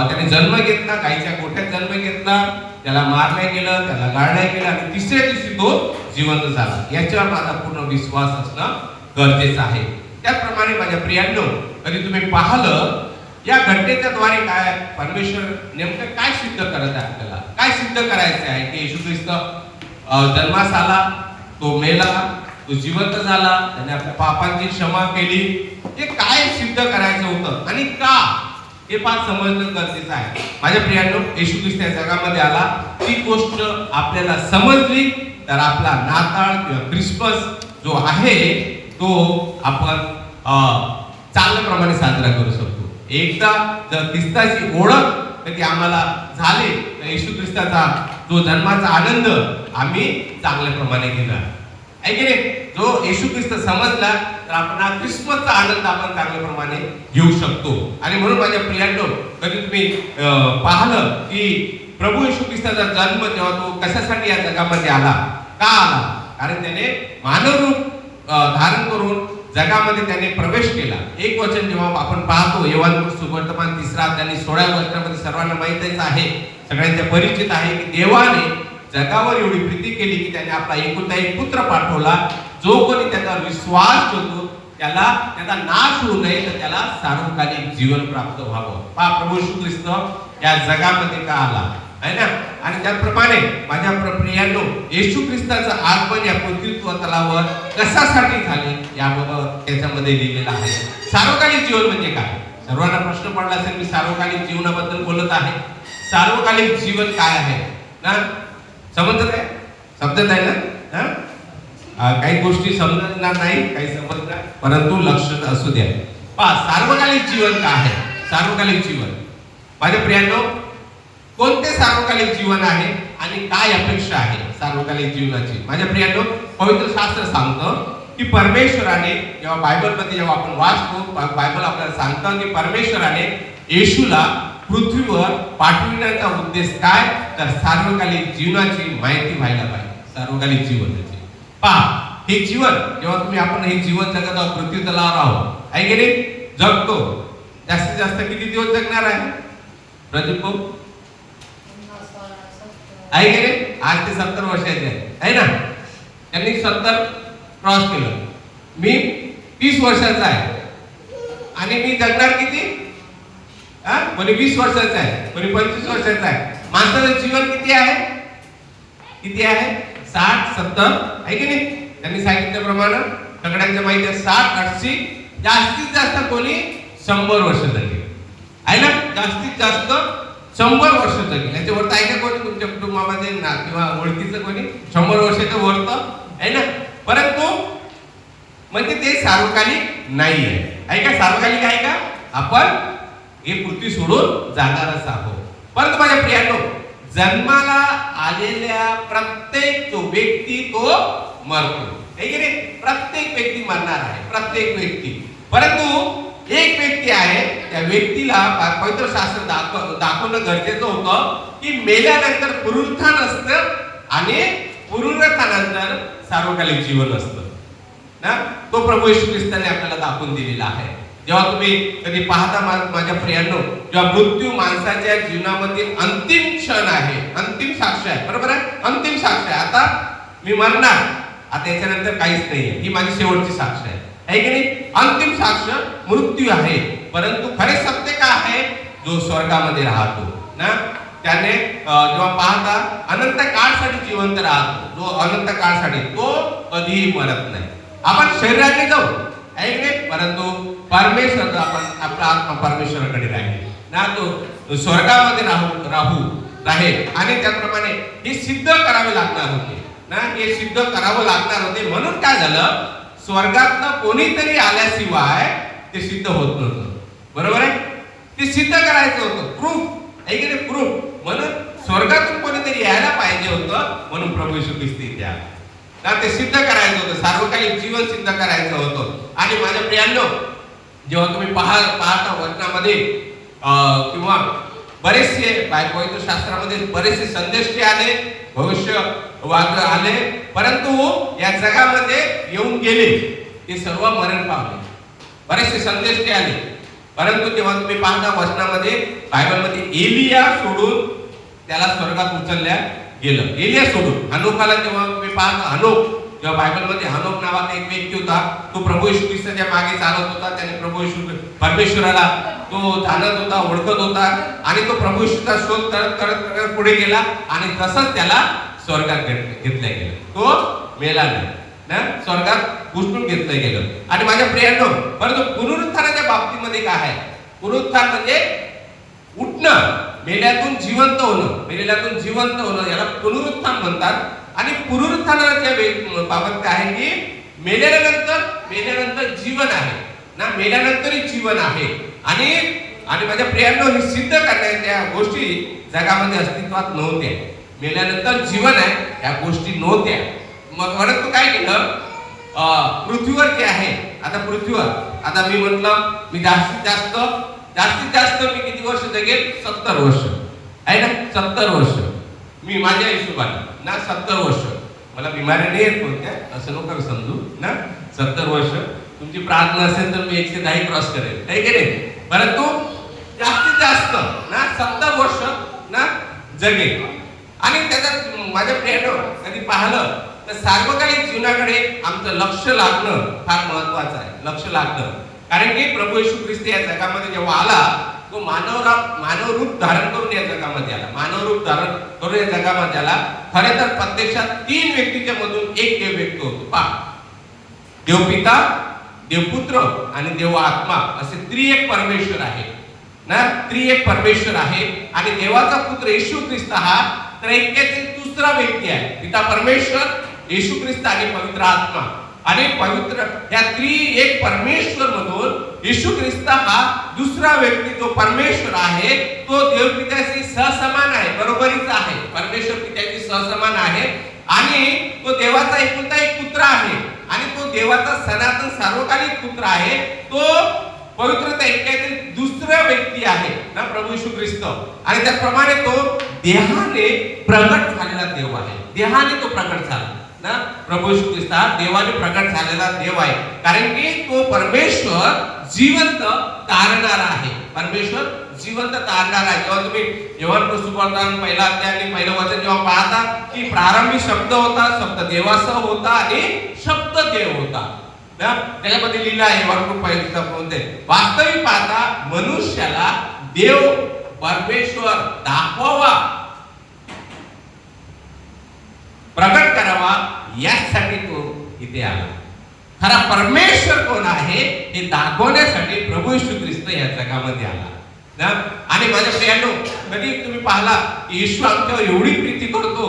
त्याने जन्म घेतला, गाईच्या गोठ्यात जन्म घेतला, त्याला मारण्यात गेलं, त्याला गाळण्यात गेलं आणि तिसऱ्या दिवशी तो जिवंत झाला. याच्यावर माझा पूर्ण विश्वास असणं गरजेचं आहे. त्याचप्रमाणे माझ्या प्रियांनो, कधी तुम्ही पाहिलं या घटनेच्या द्वारे काय परमेश्वर नेमकं काय सिद्ध करत आहे, आपल्याला काय सिद्ध करायचं आहे, की येशू ख्रिस्त जन्मास आला, तो मेला, तो जिवंत झाला, त्याने आपल्या पापांची क्षमा केली. हे काय सिद्ध करायचं होतं आणि का, हे फार समजणं गरजेचं आहे. माझ्या प्रियांनो, येशू ख्रिस्त या जगामध्ये आला, ती गोष्ट आपल्याला समजली तर आपला नाताळ किंवा क्रिसमस जो आहे तो आपण चांगल्या प्रमाणे साजरा करू शकतो. एकदा जर ख्रिस्ताची ओळख कधी आम्हाला झाली तर येशू ख्रिस्ताचा जो जन्माचा आनंद आम्ही चांगल्या प्रमाणे घेणार आहे की नाही. जो येशू ख्रिस्त समजला तर आपण हा ख्रिसमसचा आनंद आपण चांगल्या प्रमाणे घेऊ शकतो. आणि म्हणून माझ्या प्रियांनो, कधी तुम्ही पाहिलं की प्रभू येशू ख्रिस्ताचा जन्म जेव्हा तो कशासाठी या जगामध्ये आला, का आला, कारण त्याने मानव रूप धारण करून जगामध्ये त्याने प्रवेश केला. एक वचन जेव्हा आपण पाहतो, योहान सुवर्तमान 3 अध्याय 16 वचनामध्ये सर्वांना माहितीच आहे, सगळ्यांच्या परिचित आहे, की देवाने जगावर एवढी प्रीती केली की त्याने आपला एकुलता एक पुत्र पाठवला, जो कोणी त्याच्यावर विश्वास ठेवतो त्याला त्याचा नाश होऊ नये, तर त्याला सार्वकालिक जीवन प्राप्त व्हावं. पहा प्रभू येशू ख्रिस्त या जगामध्ये का आला आहे ना. आणि त्याप्रमाणे माझ्या प्रियांनो, येशू ख्रिस्ताचं आगमन या पृथ्वी तलावर कशासाठी झाले याबाबत त्याच्यामध्ये लिहिलेलं आहे. सार्वकालिक जीवन म्हणजे काय, सर्वांना प्रश्न पडला असेल, मी सार्वकालिक जीवनाबद्दल बोलत आहे. सार्वकालिक जीवन काय आहे ना, समजत आहे, समजत आहे ना. काही गोष्टी समजणार नाही, काही समजणार, परंतु लक्षात असू द्या. पहा सार्वकालिक जीवन काय आहे. सार्वकालिक जीवन माझ्या प्रियांनो, कोणते सार्वकालिक जीवन आहे आणि काय अपेक्षा आहे सार्वकालिक जीवनाची. माझ्या प्रियांनो, पवित्र शास्त्र सांगतं की परमेश्वराने, जेव्हा बायबलमध्ये जेव्हा आपण वाचतो, बायबल आपल्याला सांगतं की परमेश्वराने येशूला पृथ्वीवर पाठविण्याचा उद्देश काय, तर सार्वकालिक जीवनाची माहिती व्हायला पाहिजे. सार्वकालिक जीवनाची पहा, हे जीवन जेव्हा तुम्ही आपण हे जीवन जगत आहोत, पृथ्वी तलावर आहोत आहे की नाही, जगतो, जास्तीत जास्त किती दिवस जगणार आहे प्रदीप भाऊ, आहे की नाही. आज ते 70 वर्षाचे आहे ना, त्यांनी 70 क्रॉस केलं. मी 30 वर्षाचा आहे आणि मी जगणार किती, कोणी 20 वर्षाचा आहे, कोणी 25 वर्षाचा आहे. माणसाचं जीवन किती आहे, किती आहे, 60-70 आहे की नाही. त्यांनी सांगितल्याप्रमाणे सगळ्यांच्या माहिती आहे, 60-80, जास्तीत जास्त कोणी 100 वर्ष जगेल आहे ना, जास्तीत जास्त 100 वर्ष जगेल. याच्यावरती आहे का कोणी तुमच्या कुटुंबामध्ये ना किंवा ओळखीचं कोणी 100 वर्षाचं वरतं आहे ना. परंतु म्हणजे ते सार्वकालिक नाही आहे का, सार्वकालिक आहे का, आपण हे पृथ्वी सोडून जाणारच आहोत. परंतु माझ्या प्रियांनो, जन्माला आलेल्या प्रत्येक जो व्यक्ती तो मरतो आहे की नाही. प्रत्येक व्यक्ती मरणार आहे, प्रत्येक व्यक्ती. परंतु एक त्या व्यक्तीला पवित्र शास्त्र दाखवणं गरजेचं होतं की मेल्यानंतर पुनरुत्थान असतं आणि पुनरुत्थानानंतर सार्वकालिक जीवन असतं ना. तो प्रभू येशू ख्रिस्ताने आपल्याला दाखवून दिलेला आहे. जेव्हा तुम्ही कधी पाहता माझ्या प्रियांनो, जेव्हा मृत्यू माणसाच्या जीवनामधील अंतिम क्षण आहे, अंतिम साक्ष आहे, बरोबर आहे, अंतिम साक्ष आहे. आता मी मरणार, आता याच्यानंतर काहीच नाहीये, ही माझी शेवटची साक्ष आहे की नाही. अंतिम साक्ष मृत्यू आहे. परंतु खरे सत्य काय आहे, जो स्वर्गामध्ये राहतो ना, त्याने जेव्हा पाहता अनंत काळसाठी जिवंत राहतो, जो अनंत काळसाठी, तो कधीही मरत नाही. आपण शरीराने जाऊ आहे की नाही, परंतु परमेश्वर, आपण आपला आत्मा परमेश्वराकडे राहील ना, तो स्वर्गामध्ये राहील. आणि त्याप्रमाणे हे सिद्ध करावे लागणार होते ना, हे सिद्ध करावं लागणार होते. म्हणून काय झालं, स्वर्गातनं कोणीतरी आल्याशिवाय ते सिद्ध होत नव्हतं, बरोबर आहे. ते सिद्ध करायचं होतं, प्रूफ आहे की नाही, प्रूफ. म्हणून स्वर्गातून कोणीतरी यायला पाहिजे होतं, म्हणून प्रभू येशू ख्रिस्त इथे आला ना. ते सिद्ध करायचं होतं, सार्वकालिक जीवन सिद्ध करायचं होतं. आणि माझ्या प्रियांनो, जेव्हा तुम्ही पाहता वचनामध्ये किंवा बरेचसे पवित्र शास्त्रामध्ये बरेचसे संदेश आले, भविष्य वाद आले, परंतु या जगामध्ये येऊन गेले, ते सर्व मरण पावले. बरेचसे संदेश आले, परंतु तेव्हा तुम्ही पाहता वचनामध्ये, बायबलमध्ये एलिया सोडून त्याला स्वर्गात उचलल्या गेलं. एलिया सोडून हनोकाला जेव्हा तुम्ही पाहता, हनोक, जेव्हा बायबलमध्ये हनोक नावाचा एक व्यक्ती होता, तो प्रभू येशू ख्रिस्ताच्या मागे चालत होता. त्याने प्रभू येशू परमेश्वराला तो जाणत होता, ओळखत होता, आणि तो प्रभू येशूचा शोध करत पुढे गेला, आणि तसंच त्याला स्वर्गात घेतलं गेलं. तो मेला नाही ना, स्वर्गात घुसून घेतलं गेलं. आणि माझ्या प्रियांनो, परंतु पुनरुत्थानाच्या बाबतीमध्ये काय आहे, पुनरुत्थान म्हणजे उठणं, मेल्यातून जिवंत होणं, मेल्यातून जिवंत होणं, याला पुनरुत्थान म्हणतात. आणि पुनरुत्थानाच्या बाबत काय आहे की मेल्यानंतर जीवन आहे ना, मेल्यानंतरही जीवन आहे. आणि माझ्या प्रियांनो, हे सिद्ध करण्याच्या गोष्टी जगामध्ये अस्तित्वात नव्हत्या. मेल्यानंतर जीवन आहे या गोष्टी नव्हत्या. मग परंतु काय केलं, पृथ्वीवर जे आहे, आता पृथ्वीवर, आता मी म्हटलं मी जास्तीत जास्त मी किती वर्ष जगेल, 70 वर्ष आहे ना, 70 वर्ष मी माझ्या हिशोबाने ना, 70 वर्ष. मला बिमारी नाही येत कोणत्या, असं नका समजू ना. 70 वर्ष तुमची प्रार्थना असेल तर मी 110 क्रॉस करेल, आहे की नाही. परंतु जास्तीत जास्त ना 70 वर्ष ना जगेल. आणि त्याच्यात माझ्या प्रियांनो, कधी पाहिलं तर सार्वकालिक जीवनाकडे आमचं लक्ष लागणं फार महत्वाचं आहे, लक्ष लागणं. कारण की प्रभू येशू ख्रिस्त या जगामध्ये जेव्हा आला, तो मानव रूप धारण करून या जगामध्ये आला, मानव रूप धारण करून या जगामध्ये आला. खरे तर प्रत्यक्षात 3 व्यक्तीच्या मधून एक देव व्यक्त होतो. पहा, देवपिता, देवपुत्र आणि देव आत्मा, असे त्रिएक परमेश्वर आहे ना, त्रिएक परमेश्वर आहे. आणि देवाचा पुत्र येशू ख्रिस्त हा त्रैक्यातील दुसरा व्यक्ती आहे. पिता परमेश्वर, येशू ख्रिस्त आणि पवित्र आत्मा. आणि पवित्र या त्रिएक परमेश्वर मधून येशू ख्रिस्त हा दुसरा व्यक्ती, जो परमेश्वर आहे, तो देवपित्याशी सहसमान आहे, बरोबरीचा आहे, परमेश्वर पित्याशी सहसमान आहे. आणि तो देवाचा एकुलता एक पुत्र आहे, आणि तो देवाचा सनातन सार्वकालिक पुत्र आहे. तो पवित्र ऐक्यातील दुसरा व्यक्ती आहे ना, प्रभू येशू ख्रिस्त. आणि त्याप्रमाणे तो देहाने प्रगट झालेला देव आहे, देहाने तो प्रगट झाला ना. प्रभू येशू ख्रिस्त हा देवाने प्रगट झालेला देव आहे, कारण की तो परमेश्वर जिवंत तारणारा आहे, परमेश्वर जिवंत तारणारा आहे. जेव्हा तुम्ही యోహాను सुवर्तमान पहिला अध्याय आणि पहिलं वचन जेव्हा पाहता, की प्रारंभी शब्द होता, शब्द देवासह होता आणि शब्द देव होता ना. त्याच्यामध्ये लिहिलं आहे యోహాను पहिला म्हणते, वास्तविक पाहता मनुष्याला देव परमेश्वर दाखवावा, प्रगट करावा, यासाठी तो इथे आला. खरा परमेश्वर कोण आहे हे दाखवण्यासाठी प्रभू येशू ख्रिस्त या जगामध्ये आला ना. आणि माझ्या प्रियांनो, कधी तुम्ही पाहिला की येशू आमच्यावर एवढी प्रीती करतो,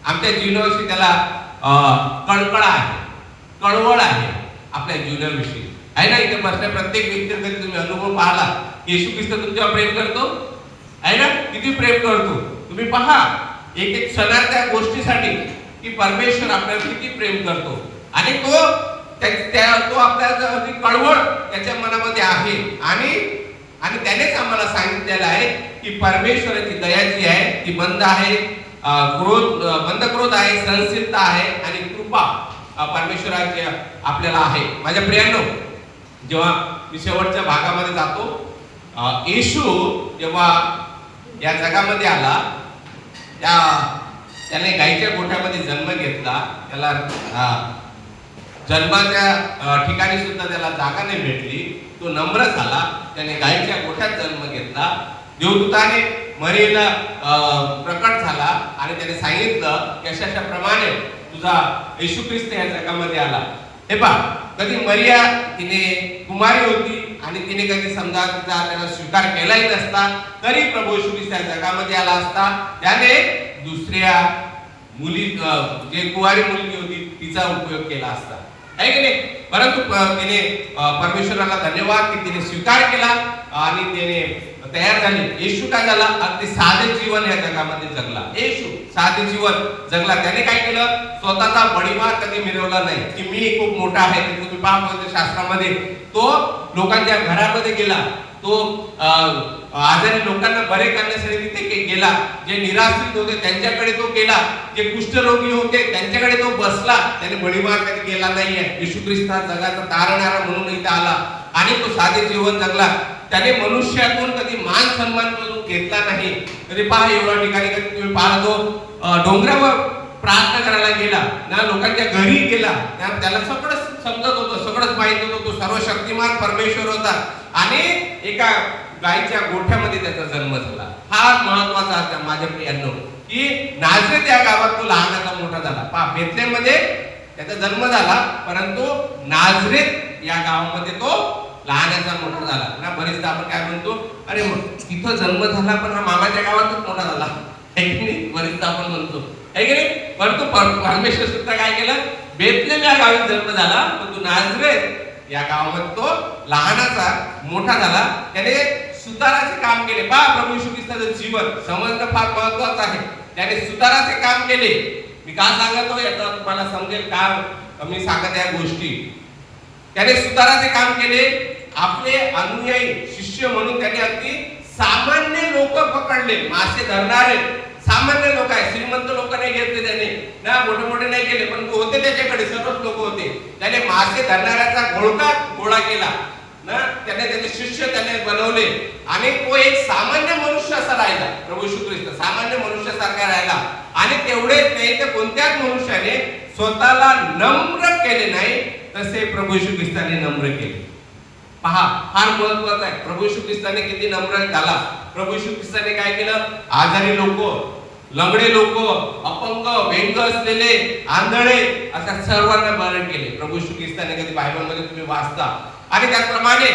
आमच्या जीवनाविषयी त्याला कळकळा आहे, कळवळ आहे आपल्या जीवनाविषयी, आहे ना. इथे बसल्या प्रत्येक व्यक्तीवर कधी तुम्ही अनुभव पाहिला, येशू ख्रिस्त तुमच्यावर प्रेम करतो, आहे ना, किती प्रेम करतो. तुम्ही पहा एक एक क्षणाच्या गोष्टीसाठी की परमेश्वर आपल्यावर किती प्रेम करतो. आणि तो तो आपल्या कळवळ त्याच्या मनामध्ये आहे आणि त्यानेच आम्हाला सांगितलेलं आहे की परमेश्वराची दया जी आहे ती बंद आहे, बंद क्रोध आहे, सहनशीलता आहे आणि कृपा परमेश्वराची आपल्याला आहे. माझ्या प्रियांनो, जेव्हा मी शेवटच्या भागामध्ये जातो, येशू जेव्हा या जगामध्ये आला, त्याने गाईच्या गोठ्यामध्ये जन्म घेतला. त्याला जन्माच्या ठिकाणी सुद्धा त्याला जागा नाही भेटली. तो नम्र झाला, त्याने गाईच्या गोठ्यात जन्म घेतला. देवदूताने मरियेला प्रकट झाला आणि त्याने सांगितलं की अशा प्रमाणे तुझा येशू ख्रिस्त या जगामध्ये आला. हे पहा, कधी मरिया तिने कुमारी होती आणि तिने कधी समजा तिचा त्याला स्वीकार केलाही नसता, तरी प्रभू येशू ख्रिस्त या जगामध्ये आला असता. त्याने दुसऱ्या मुली, जे कुवारी मुलगी होती तिचा उपयोग केला असता, आहे की नाही? परंतु तिने परमेश्वराला धन्यवाद की तिने स्वीकार केला आणि तिने तयार झाली. येशू काय झाला? अगदी साधे जीवन या जगामध्ये जगला. येशू साधे जीवन जगला. त्याने काय केलं? स्वतःचा बडीवार कधी मिरवला नाही की मी खूप मोठा आहे. तुम्ही पाहता शास्त्रामध्ये तो लोकांच्या घरामध्ये गेला, तो आजारी लोकांना बरे करण्यासाठी तिथे गेला. जे निराश्रित होते त्यांच्याकडे तो गेला, जे कुष्ठरोगी होते त्यांच्याकडे तो बसला. त्याने बडीवार कधी केला नाहीये. येशू ख्रिस्त हा जगाचा तारणारा म्हणून इथे आला आणि तो साधे जीवन जगला. त्याने मनुष्यातून कधी मान सन्मान घेतला नाही. कधी पहा, एवढ्या ठिकाणी कधी तुम्ही पाहतो डोंगरावर प्रार्थना करायला गेला ना, लोकांच्या घरी गेला, त्याला सगळं समजत होतं, सगळंच माहित होतं. तो सर्वशक्तिमान परमेश्वर होता आणि एका गायीच्या गोठ्यामध्ये त्याचा जन्म झाला. हा महत्वाचा आहे माझ्या प्रियांनो, की नाझरेत या गावात तो लहानाचा मोठा झाला. पहा, बेथलेहममध्ये त्याचा जन्म झाला, परंतु नाझरेत या गावामध्ये तो लहानाचा मोठा झाला ना. बरेचदा आपण काय म्हणतो, अरे तिथं जन्म झाला पण हा मामाच्या गावातच मोठा झाला, है की नाही? बरेचदा आपण म्हणतो, है की नाही? परंतु परमेश्वर सुद्धा काय केलं? बेथलेहम या गावी जन्म झाला, परंतु नाझरेत या गावामध्ये तो लहानाचा मोठा झाला. त्याने सुधाराचे काम केले. पहा, प्रभू येशू ख्रिस्ताचं जीवन समजणं फार महत्वाचं आहे. त्याने सुधाराचे काम केले. मी का सांगतो याचा तुम्हाला समजेल का मी सांगत या गोष्टी. त्याने सुधाराचे काम केले. आपले अनुयायी शिष्य म्हणून त्याने अगदी सामान्य लोक पकडले, मासे धरणारे सामान्य लोक आहे. श्रीमंत लोक नाही घेतले त्याने ना, मोठे मोठे नाही केले, पण होते त्याच्याकडे सर्वच लोक होते. त्याने मासे धरणाऱ्याचा घोळका गोळा केला ना. त्याने त्याचे शिष्य त्याने बनवले आणि तो एक सामान्य मनुष्य असा राहिला. प्रभू येशू ख्रिस्त सामान्य मनुष्यासारखा राहिला आणि तेवढेच नाही तर कोणत्याच मनुष्याने स्वतःला नम्र केले नाही, तसे प्रभू येशू ख्रिस्ताने नम्र केले. पहा, फार महत्वाचं आहे. प्रभू येशू ख्रिस्ताने किती नम्र झाला. प्रभू येशू ख्रिस्ताने काय केलं? आजारी लोक, लंगडे लोक, अपंग, व्यंग असलेले, आंधळे अशा सर्वांना बरे केले. प्रभू येशू ख्रिस्ताने कधी बायबलमध्ये तुम्ही वाचता. आणि त्याचप्रमाणे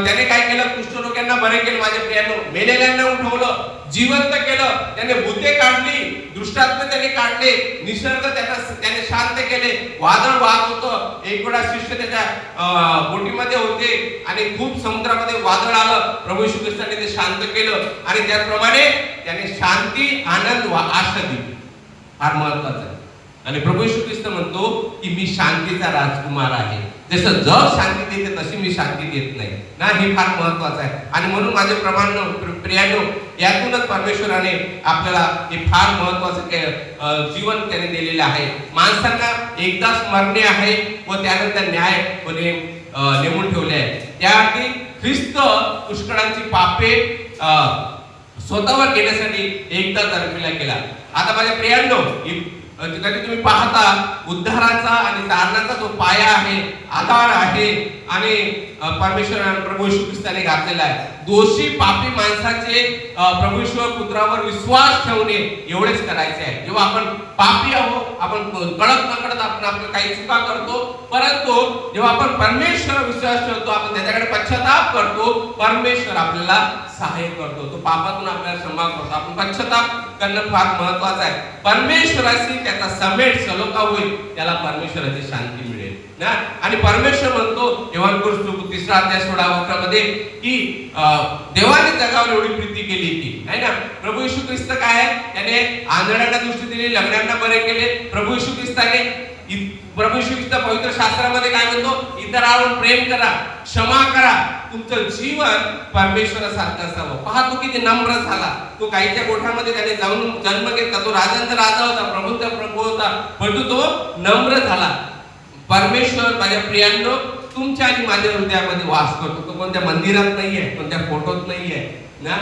त्याने काय केलं? कुष्ठरोग्यांना बरे केले. माझ्या प्रियांनो, मेलेल्यांना उठवलं, जिवंत केलं. त्याने भूते काढली, दुष्टात्मा त्याने काढले, निसर्ग त्याने शांत केले. वादळ वाहत होतं, एक वेळा शिष्य त्याच्या बोटीमध्ये होते आणि खूप समुद्रामध्ये वादळ आलं. प्रभू येशू ख्रिस्ताने ते शांत केलं आणि त्याचप्रमाणे त्याने शांती, आनंद व आशा दिली. फार महत्वाचं आहे. आणि प्रभू येशू ख्रिस्त म्हणतो की मी शांतीचा राजकुमार आहे. जसं जग शांती देते तशी मी शांती देत नाही ना. हे फार महत्वाचं आहे. आणि म्हणून माझे प्रियांनो, यातूनच परमेश्वराने आपल्याला हे फार महत्वाचं जीवन त्याने दिलेलं आहे. माणसांना एकदाच मरणे आहे व त्यानंतर न्याय नेमून ठेवले आहे. त्याआधी ख्रिस्त पुष्कळांची पापे स्वतःवर घेण्यासाठी एकदा तरफेला केला. आता माझ्या प्रियांनो, कधी तुम्ही पाहता उद्धाराचा आणि तारणाचा जो पाया आहे, आधार आहे आणि परमेश्वराने प्रभू येशू ख्रिस्ताने घातलेला आहे. दोषी पापी माणसाचे प्रभू येशू पुत्रावर विश्वास ठेवणे एवढेच करायचे आहे. जेव्हा आपण पापी आहोत, आपण कळत नकळत आपण आपलं काही चुका करतो, परंतु जेव्हा आपण परमेश्वर विश्वास ठेवतो, आपण त्याच्याकडे पश्चाताप करतो, परमेश्वर आपल्याला सहाय्य करतो. तो पापातून आपल्याला क्षमा करतो. आपण पश्चाताप करणं फार महत्वाचं आहे. परमेश्वराशी त्याचा समेट सलोखा होईल, त्याला परमेश्वराची शांती मिळेल ना. आणि परमेश्वर म्हणतो योहान 3:16 मध्ये की देवाने जगावर एवढी प्रीती केली की, है ना. प्रभू येशू ख्रिस्त काय आहे? त्याने आंधळ्यांना दृष्टी दिली, लंगड्यांना बरे केले. प्रभू येशू ख्रिस्ताने प्रभू येशू ख्रिस्त पवित्र शास्त्रामध्ये काय म्हणतो, इतरांवर प्रेम करा, क्षमा करा, तुमचं जीवन परमेश्वरासारखं असावं. पहा तो किती नम्र झाला. तो गाईच्या गोठ्यामध्ये त्याने जाऊन जन्म घेतला. तो राजांचा राजा होता, प्रभूंचा प्रभू होता, परंतु तो नम्र झाला. परमेश्वर माझ्या प्रियांनो तुमच्या आणि माझ्या हृदयामध्ये वास करतो. तो कोणत्या मंदिरात नाहीये, कोणत्या फोटोत नाहीये ना,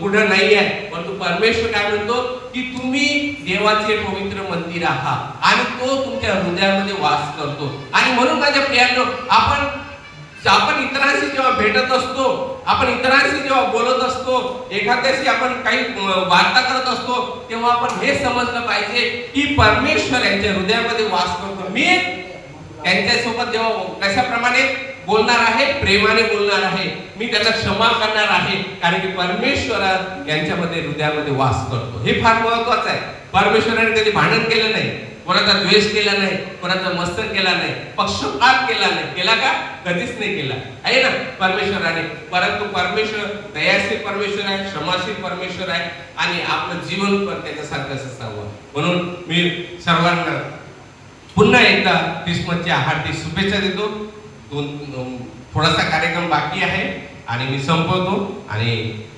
कुठं नाहीये, परंतु परमेश्वर काय म्हणतो की तुम्ही देवाचे पवित्र मंदिर आहात आणि तो तुमच्या हृदयामध्ये वास करतो. आणि म्हणून माझ्या प्रियांनो आपण इतरांशी जेव्हा भेटत असतो, आपण इतरांशी जेव्हा बोलत असतो, एखाद्याशी आपण काही वार्ता करत असतो, तेव्हा आपण हे समजलं पाहिजे की परमेश्वर यांच्या हृदयामध्ये वास करतो. मी त्यांच्यासोबत जेव्हा कशाप्रमाणे बोलणार आहे, प्रेमाने बोलणार आहे, मी त्यांना क्षमा करणार आहे, कारण की परमेश्वर यांच्यामध्ये हृदयामध्ये वास करतो. हे फार महत्वाचं आहे. परमेश्वराने कधी भांडण केलं नाही, कोणाचा द्वेष केला नाही, कोणाचा मत्सर केला नाही, पक्षपात केला नाही. केला का? कधीच नाही केला आहे ना परमेश्वराने. परंतु परमेश्वर दयाशील परमेश्वर आहे, क्षमाशील परमेश्वर आहे आणि आपलं जीवन पण त्याच्यासारखंच असावं. म्हणून मी सर्वांना पुन्हा एकदा ख्रिसमसच्या हार्दिक शुभेच्छा देतो. थोडासा कार्यक्रम बाकी आहे आणि मी संपवतो आणि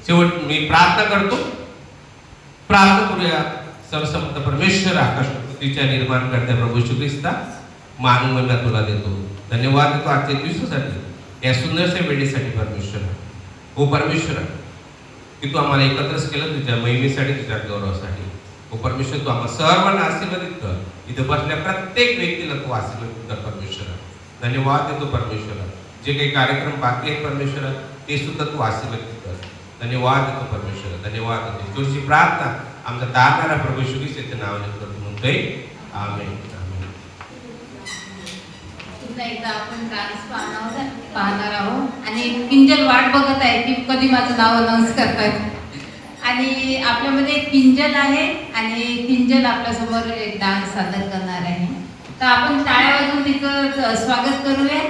शेवट मी प्रार्थना करतो. प्रार्थना करूया. सर्वसमर्थ परमेश्वर आकाश पृथ्वीच्या निर्माण करत्या प्रभू येशू ख्रिस्ता, मानवला तुला देतो, धन्यवाद देतो आजच्या दिवसासाठी, या सुंदरशा वेळेसाठी. परमेश्वर हो परमेश्वर की तू आम्हाला एकत्रच केलं तुझ्या महिमेसाठी, तुझ्या गौरवासाठी. हो परमेश्वर तू आम्हाला सर्वांना आशीर्वादित कर. इथं बसल्या प्रत्येक व्यक्तीला तू आशीर्वादित कर परमेश्वर. धन्यवाद देतो परमेश्वर. जे काही कार्यक्रम बाकी आहेत परमेश्वर ते सुद्धा तू आशीर्वादित कर. धन्यवाद देतो परमेश्वर, धन्यवाद देतो. थोडीशी प्रार्थना आमचा दारणारा प्रभू येशू ख्रिस्ताच्या नावाने करतो म्हणतोय. आमेन. पुन्हा एकदा आपण डान्स पाहणार आहोत आणि किंजल वाट बघत आहे की कधी माझं नाव अनाऊन्स करतात. आणि आपल्यामध्ये एक किंजल आहे आणि किंजल आपल्यासमोर एक डान्स सादर करणार आहे. तर आपण टाळ्या वाजवून तिचं स्वागत करूया.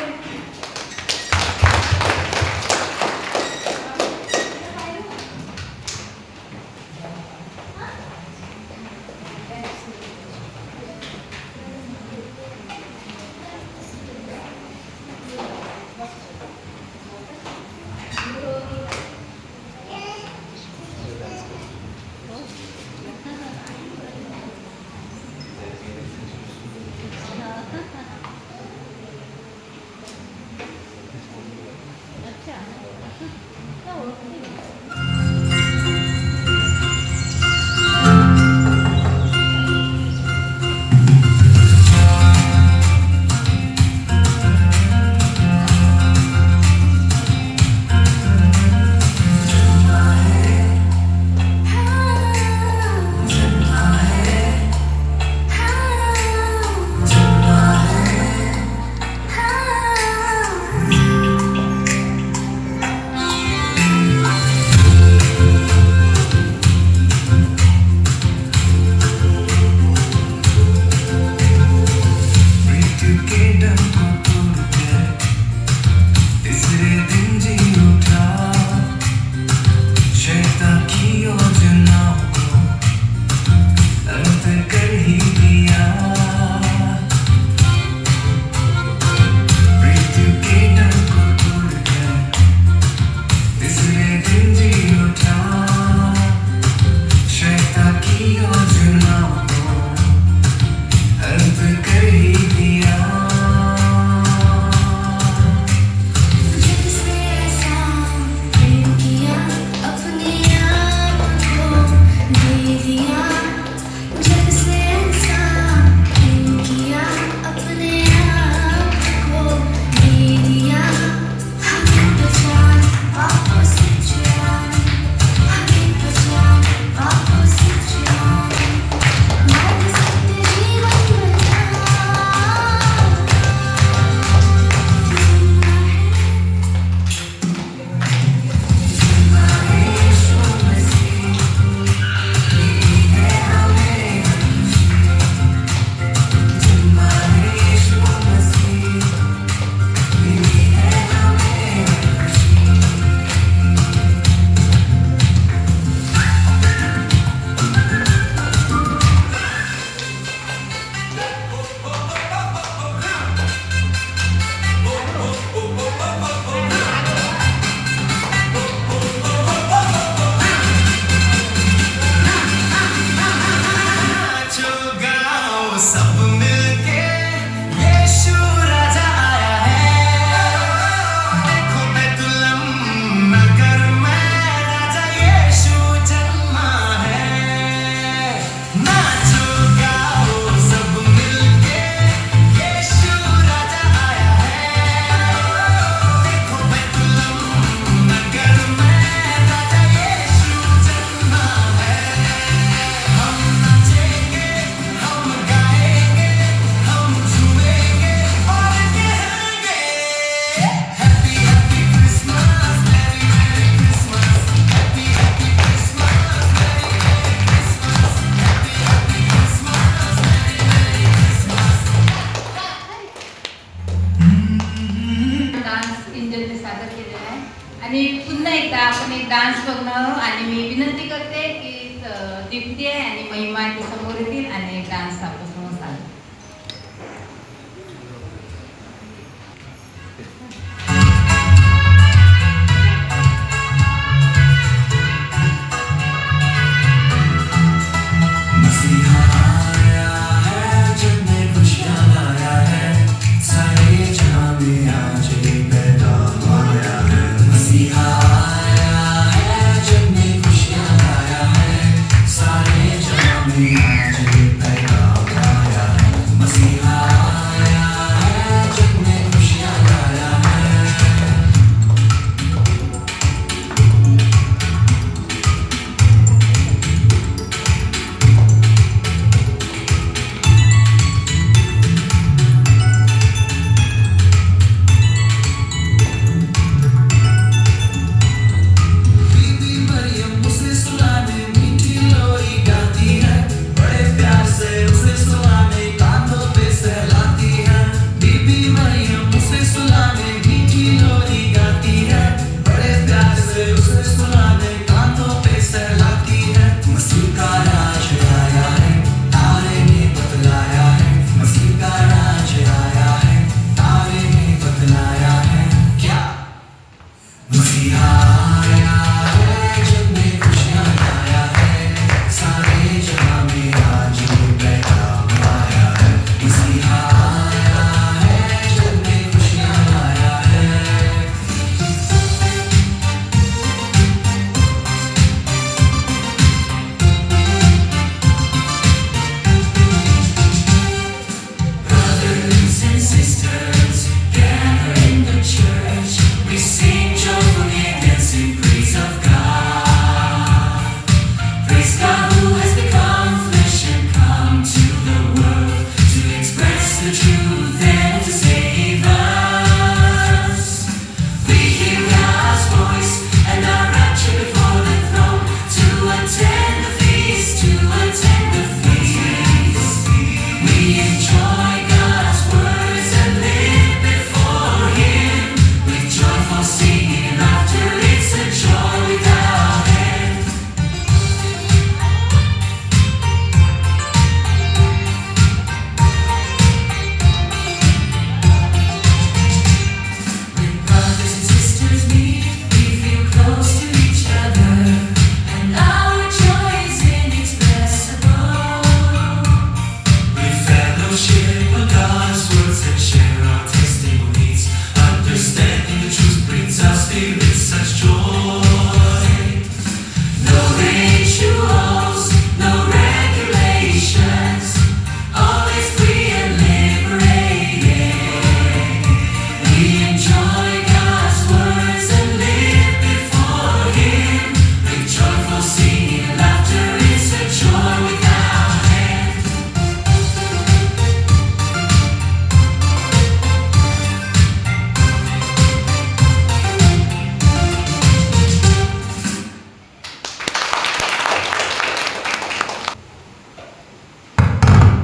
आणि पुन्हा एकदा आपण एक डान्स बघणार आहोत आणि मी विनंती करते की दीप्ती आहे आणि महिमा ते समोर येतील आणि डान्स आपल्या समोर चालेल.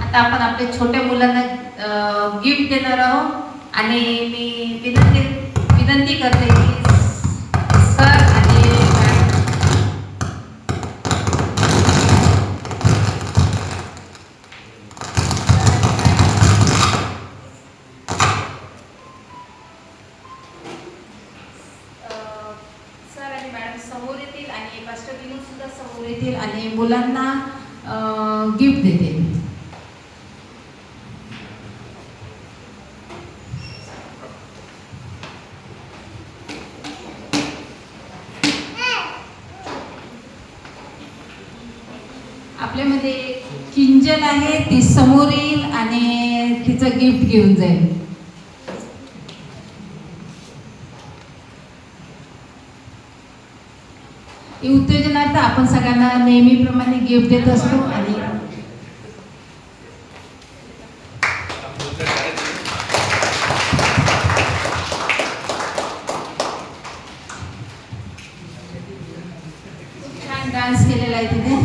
आता आपण आपल्या छोट्या मुलांना गिफ्ट देणार आहोत आणि मी विनंती करते की सर आणि मॅडम समोर येतील आणि मास्टर विनोद सुद्धा समोर येतील आणि मुलांना गिफ्ट देतील. आपल्यामध्ये किंजल आहे, ती समोर येईल आणि तिचं गिफ्ट घेऊन जाईल. उत्तेजनार्थ आपण सगळ्यांना नेहमीप्रमाणे गिफ्ट देत असतो आणि छान डान्स केलेला आहे तिने.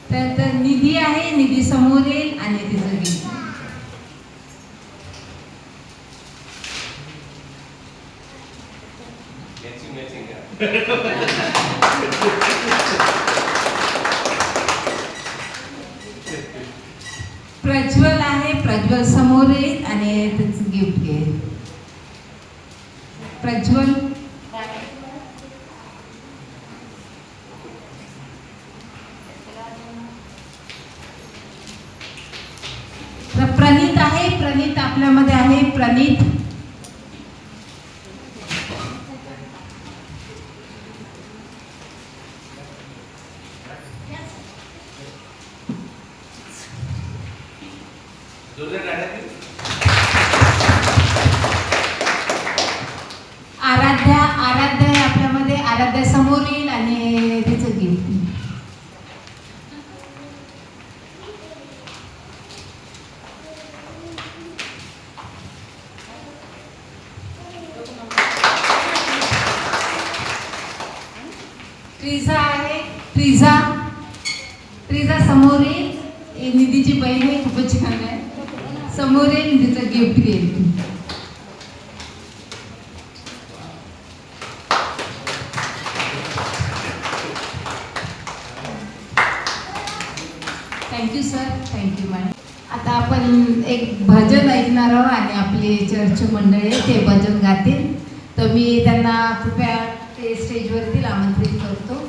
तर निधी आहे, निधी समोर येईल आणि तिचं गिफ्ट. प्रज्वल आहे, प्रज्वल समोर येईल आणि त्याचं गिफ्ट घेईल. प्रज्वल प्रणित आहे, प्रणित आपल्यामध्ये आहे. प्रणित आराध्या, आराध्या आहे आपल्यामध्ये. आराध्या समोर येईल आणि तिचं गिफ्ट. ट्रिझा आहे, ट्रिझा, ट्रिझा समोर येईल. ही निधीची बहीण आहे, खूपच छान आहे. समोर येईल, तिचं गिफ्ट घेईल. Thank you sir, thank you madam. आता आपण एक भजन ऐकणार आहोत आणि आपली चर्च मंडळी ते भजन गातील. तर मी त्यांना कृपया ते स्टेजवरती आमंत्रित करतो.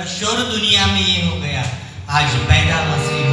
शोर दुनिया में ये हो गया, आज पैदा मसीह